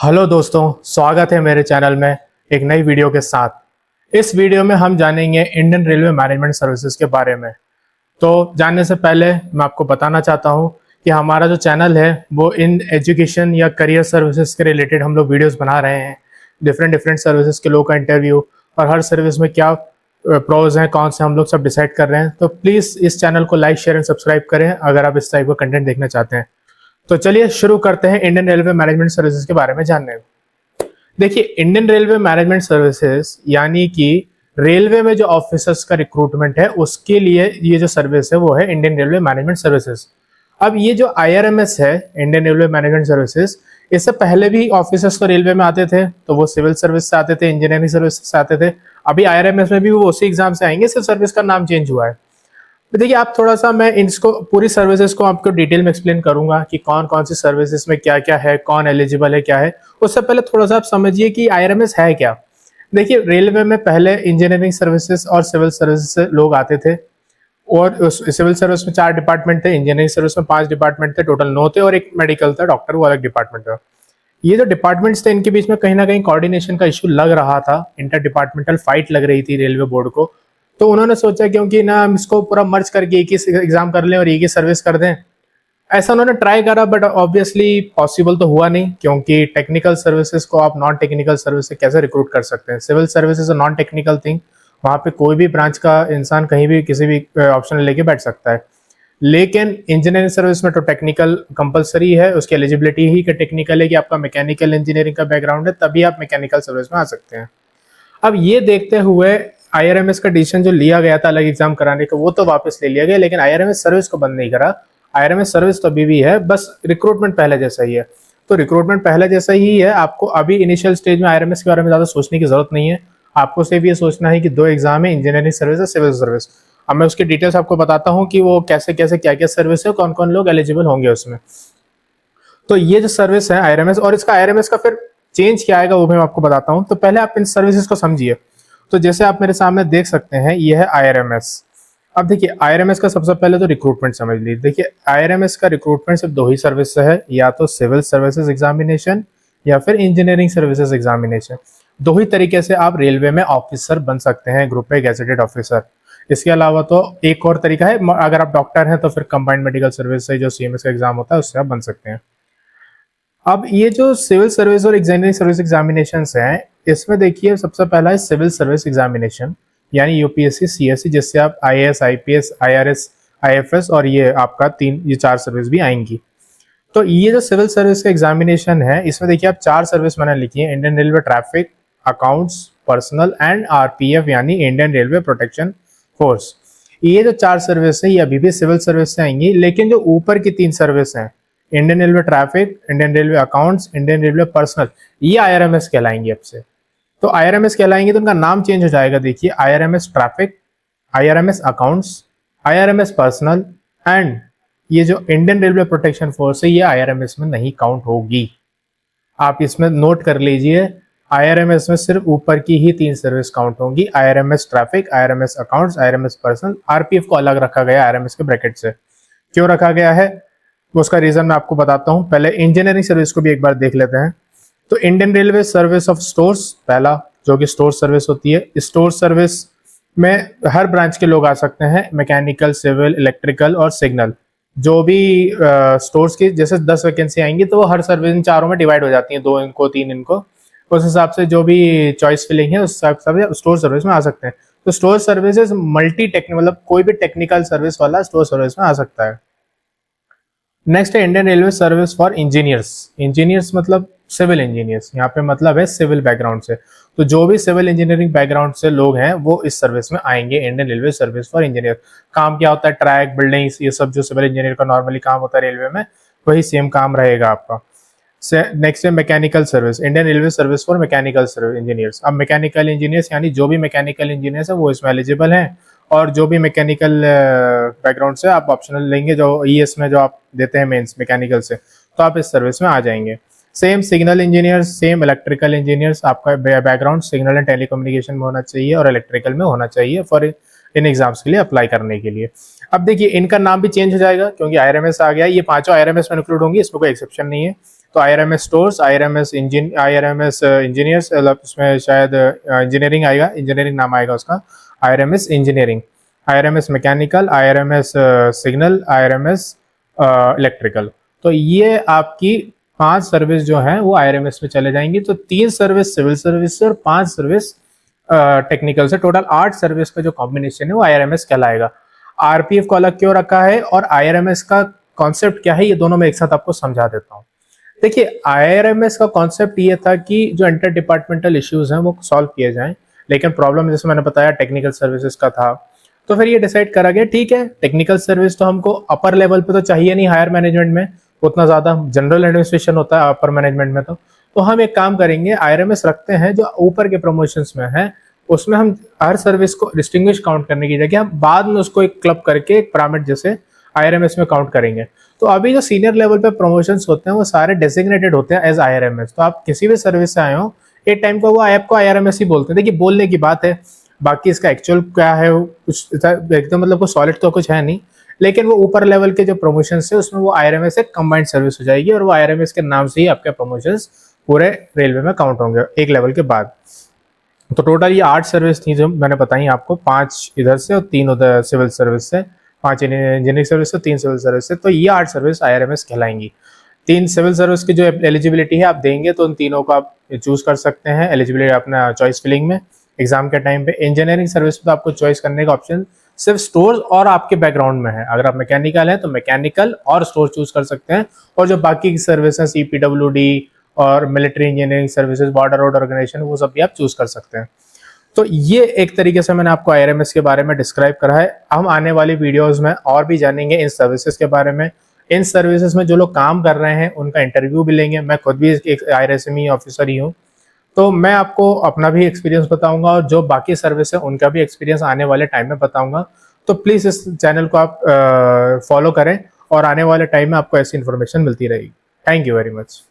Hello दोस्तों, स्वागत है मेरे चैनल में एक नई वीडियो के साथ। इस वीडियो में हम जानेंगे इंडियन रेलवे मैनेजमेंट सर्विसेज के बारे में। तो जानने से पहले मैं आपको बताना चाहता हूं कि हमारा जो चैनल है वो इन एजुकेशन या करियर सर्विसेज के रिलेटेड हम लोग वीडियोस बना रहे हैं। डिफरेंट डिफरेंट सर्विसेज के लोगों का इंटरव्यू और हर सर्विस में क्या प्रोज हैं, कौन से हम लोग सब डिसाइड कर रहे हैं। तो प्लीज़ इस चैनल को लाइक, शेयर एंड सब्सक्राइब करें अगर आप इस टाइप का कंटेंट देखना चाहते हैं। तो चलिए शुरू करते हैं इंडियन रेलवे मैनेजमेंट सर्विसेज के बारे में जानने। देखिए, इंडियन रेलवे मैनेजमेंट सर्विसेज यानी कि रेलवे में जो ऑफिसर्स का रिक्रूटमेंट है उसके लिए ये जो सर्विस है वो है इंडियन रेलवे मैनेजमेंट सर्विसेज। अब ये जो IRMS है, इंडियन रेलवे मैनेजमेंट सर्विसेज, इससे पहले भी ऑफिसर्स तो रेलवे में आते थे, तो वो सिविल सर्विस से आते थे, इंजीनियरिंग सर्विस से आते थे। अभी IRMS में भी वो उसी एग्जाम से आएंगे, सिर्फ सर्विस का नाम चेंज हुआ है। तो देखिए, आप थोड़ा सा मैं इसको पूरी सर्विसेज को आपको डिटेल में एक्सप्लेन करूंगा कि कौन कौन सी सर्विसेज में क्या क्या है, कौन एलिजिबल है, क्या है। उससे पहले थोड़ा सा आप समझिए कि IRMS है क्या। देखिए, रेलवे में पहले इंजीनियरिंग सर्विसेज और सिविल सर्विसेज से लोग आते थे, और उस सिविल सर्विस में 4 डिपार्टमेंट थे, इंजीनियरिंग सर्विस में 5 डिपार्टमेंट थे, टोटल 9 थे, और एक मेडिकल था, डॉक्टर, वो अलग डिपार्टमेंट था। ये जो डिपार्टमेंट्स थे इनके बीच में कहीं ना कहीं कोऑर्डिनेशन का इशू लग रहा था, इंटर डिपार्टमेंटल फाइट लग रही थी रेलवे बोर्ड को। तो उन्होंने सोचा क्योंकि ना हम इसको पूरा मर्ज करके एक ही एग्जाम कर लें और एक ही सर्विस कर दें। ऐसा उन्होंने ट्राई करा, बट ऑब्वियसली पॉसिबल तो हुआ नहीं, क्योंकि टेक्निकल सर्विसेज को आप नॉन टेक्निकल सर्विस से कैसे रिक्रूट कर सकते हैं। Civil services non technical thing, वहाँ पे कोई भी ब्रांच का इंसान कहीं भी किसी भी ऑप्शन लेके बैठ सकता है। लेकिन इंजीनियरिंग सर्विस में तो टेक्निकल कंपलसरी है, उसकी एलिजिबिलिटी ही टेक्निकल है कि आपका मैकेनिकल इंजीनियरिंग का बैकग्राउंड है, तभी आप मैकेनिकल सर्विस में आ सकते हैं। अब ये देखते हुए IRMS का डिसीजन जो लिया गया था अलग एग्जाम कराने का, वो तो वापस ले लिया गया, लेकिन IRMS सर्विस को बंद नहीं करा। IRMS सर्विस तो अभी भी है, बस रिक्रूटमेंट पहले जैसा ही है। तो रिक्रूटमेंट पहले जैसा ही है, आपको अभी इनिशियल स्टेज में IRMS के बारे में ज्यादा सोचने की जरूरत नहीं है। आपको सिर्फ ये सोचना है कि 2 एग्जाम है, इंजीनियरिंग सर्विस और सिविल सर्विस। अब मैं उसकी डिटेल्स आपको बताता हूँ कि वो कैसे कैसे क्या क्या सर्विस है, कौन कौन लोग एलिजिबल होंगे उसमें। तो ये जो सर्विस है IRMS, और इसका IRMS का फिर चेंज क्या आएगा वो मैं आपको बताता हूँ। तो पहले आप इन सर्विसेज को समझिए। तो जैसे आप मेरे सामने देख सकते हैं, ये है IRMS। अब देखिए, IRMS का सबसे पहले तो रिक्रूटमेंट समझ लीजिए। देखिए, IRMS का रिक्रूटमेंट सिर्फ 2 ही सर्विस से है, या तो सिविल सर्विसेज एग्जामिनेशन या फिर इंजीनियरिंग सर्विसेज एग्जामिनेशन। 2 ही तरीके से आप रेलवे में ऑफिसर बन सकते हैं, ग्रुप ए गैजेटेड ऑफिसर। इसके अलावा तो एक और तरीका है, अगर आप डॉक्टर हैं तो फिर कंबाइंड मेडिकल सर्विस से जो CMS का एग्जाम होता है उससे आप बन सकते हैं। अब ये जो सिविल सर्विस और इंजीनियरिंग सर्विस एग्जामिनेशन हैं, इसमें देखिए सबसे पहला है सिविल सर्विस एग्जामिनेशन, यानी UPSC CSE, जिससे आप IAS IPS IRS IFS और ये आपका 4 सर्विस भी आएंगी। तो ये जो सिविल सर्विस का एग्जामिनेशन है, इसमें देखिए आप 4 सर्विस मैंने लिखी है: Indian railway traffic, accounts, personal and RPF यानी इंडियन रेलवे प्रोटेक्शन फोर्स। ये जो 4 सर्विस है ये अभी भी सिविल सर्विस से आएंगी, लेकिन जो ऊपर की 3 सर्विस हैं, Indian railway traffic, Indian railway accounts, Indian railway personal, ये IRMS कहलाएंगे अब से। तो IRMS कहलाएंगे तो उनका नाम चेंज हो जाएगा। देखिए, IRMS traffic, IRMS accounts, IRMS personal, and ये जो इंडियन रेलवे प्रोटेक्शन फोर्स है ये IRMS में नहीं काउंट होगी। आप इसमें नोट कर लीजिए, IRMS में सिर्फ ऊपर की ही 3 सर्विस काउंट होंगी: IRMS traffic, IRMS accounts, IRMS personal. RPF को अलग रखा गया IRMS के ब्रैकेट से। क्यों रखा गया है उसका रीजन मैं आपको बताता हूं। पहले इंजीनियरिंग सर्विस को भी एक बार देख लेते हैं। तो Indian railway service of stores, पहला जो कि स्टोर सर्विस होती है। स्टोर सर्विस में हर ब्रांच के लोग आ सकते हैं, मैकेनिकल, सिविल, इलेक्ट्रिकल और सिग्नल। जो भी स्टोर्स की जैसे 10 वैकेंसी आएंगी तो वो हर सर्विस इन चारों में डिवाइड हो जाती हैं, 2 इनको 3 इनको। उस हिसाब से जो भी चॉइस फिलिंग है उस हिसाब से स्टोर सर्विस में आ सकते हैं। तो स्टोर सर्विसेज मल्टी टेक्निकल, मतलब कोई भी टेक्निकल सर्विस वाला स्टोर सर्विस में आ सकता है। नेक्स्ट है Indian railway service for engineers. Engineers मतलब सिविल इंजीनियर्स, यहाँ पे मतलब है सिविल बैकग्राउंड से। तो जो भी सिविल इंजीनियरिंग बैकग्राउंड से लोग हैं वो इस सर्विस में आएंगे, Indian railway service for engineer. काम क्या होता है? ट्रैक, बिल्डिंग्स, ये सब जो सिविल इंजीनियर का नॉर्मली काम होता है रेलवे में, वही सेम काम रहेगा आपका। नेक्स्ट है mechanical service, Indian railway service for mechanical engineers. अब मैकेनिकल इंजीनियर्स यानी जो भी मैकेनिकल इंजीनियर्स है वो इसमें एलिजिबल हैं, और जो भी मैकेनिकल बैकग्राउंड से आप ऑप्शनल लेंगे, जो ES में जो आप देते हैं मेंस मैकेनिकल से, तो आप इस सर्विस में आ जाएंगे। Same signal engineers, same electrical engineers, आपका बैकग्राउंड सिग्नल एंड टेलीकम्युनिकेशन में होना चाहिए और इलेक्ट्रिकल में होना चाहिए फॉर इन एग्जाम्स के लिए अप्लाई करने के लिए। अब देखिए, इनका नाम भी चेंज हो जाएगा क्योंकि IRMS आ गया। ये 5 IRMS में इंक्लूड होंगी, इसमें कोई एक्सेप्शन नहीं है। तो IRMS स्टोर्स, IRMS इंजीनियर्स, मतलब उसमें शायद इंजीनियरिंग आएगा, इंजीनियरिंग नाम आएगा उसका, IRMS engineering, IRMS mechanical, IRMS signal, IRMS electrical. तो ये आपकी 5 सर्विस जो है वो IRMS में चले जाएंगी। तो 3 सर्विस सिविल सर्विस से और 5 सर्विस टेक्निकल से, टोटल 8 सर्विस का जो कॉम्बिनेशन है वो IRMS कहलाएगा। RPF को अलग क्यों रखा है और IRMS का कॉन्सेप्ट क्या है, ये दोनों मैं एक साथ आपको समझा देता हूँ। देखिए, IRMS का कॉन्सेप्ट ये था कि जो इंटर डिपार्टमेंटल इश्यूज हैं वो सॉल्व किए जाएं, लेकिन प्रॉब्लम जैसे मैंने बताया टेक्निकल सर्विसेज का था। तो फिर ये डिसाइड करा गया, ठीक है टेक्निकल सर्विस तो हमको अपर लेवल पे तो चाहिए नहीं, हायर मैनेजमेंट में उतना ज्यादा जनरल एडमिनिस्ट्रेशन होता है अपर मैनेजमेंट में। तो हम एक काम करेंगे, IRMS रखते हैं जो ऊपर के प्रमोशंस में है, उसमें हम हर सर्विस को डिस्टिंग्विश काउंट करने की जगह हम बाद में उसको एक क्लब करके एक पिरामिड जैसे IRMS में काउंट करेंगे। तो अभी जो सीनियर लेवल पे प्रमोशंस होते हैं वो सारे डेजिग्नेटेड होते हैं एज IRMS। तो आप किसी भी सर्विस से आए हो, एक टाइम को वो आपको IRMS ही बोलते हैं। देखिए, बोलने की बात है, बाकी इसका एक्चुअल क्या है कुछ एकदम मतलब को सॉलिड तो कुछ है नहीं, लेकिन वो ऊपर लेवल के जो प्रमोशन है उसमें वो IRMS एक कंबाइंड सर्विस हो जाएगी और वो IRMS के नाम से ही आपके प्रमोशन पूरे रेलवे में काउंट होंगे एक लेवल के बाद। तो टोटल ये 8 सर्विस थी जो मैंने बताई आपको, 5 इधर से और 3 उधर सिविल सर्विस से, 5 इंजीनियरिंग सर्विस से, 3 सिविल सर्विस से। तो ये 8 सर्विस IRMS कहलाएंगी। 3 सिविल सर्विस की जो एलिजिबिलिटी है आप देंगे तो उन तीनों को आप चूज कर सकते हैं एलिजिबिलिटी अपना चॉइस फिलिंग में एग्जाम के टाइम पे। इंजीनियरिंग सर्विस में तो आपको चॉइस करने का ऑप्शन सिर्फ स्टोर और आपके बैकग्राउंड में है। अगर आप मैकेनिकल है तो मैकेनिकल और स्टोर चूज कर सकते हैं, और जो बाकी की सर्विस है CPWD और military engineering services, border road organisation, वो सब भी आप चूज कर सकते हैं। तो ये एक तरीके से मैंने आपको IRMS के बारे में डिस्क्राइब करा है। हम आने वाली वीडियोस में और भी जानेंगे इन सर्विसेज के बारे में। इन सर्विसेज में जो लोग काम कर रहे हैं उनका इंटरव्यू भी लेंगे। मैं खुद भी एक IRSME ऑफिसर ही हूँ, तो मैं आपको अपना भी एक्सपीरियंस बताऊंगा और जो बाकी सर्विस है उनका भी एक्सपीरियंस आने वाले टाइम में बताऊंगा। तो प्लीज़ इस चैनल को आप फॉलो करें और आने वाले टाइम में आपको ऐसी इन्फॉर्मेशन मिलती रहेगी। Thank you very much.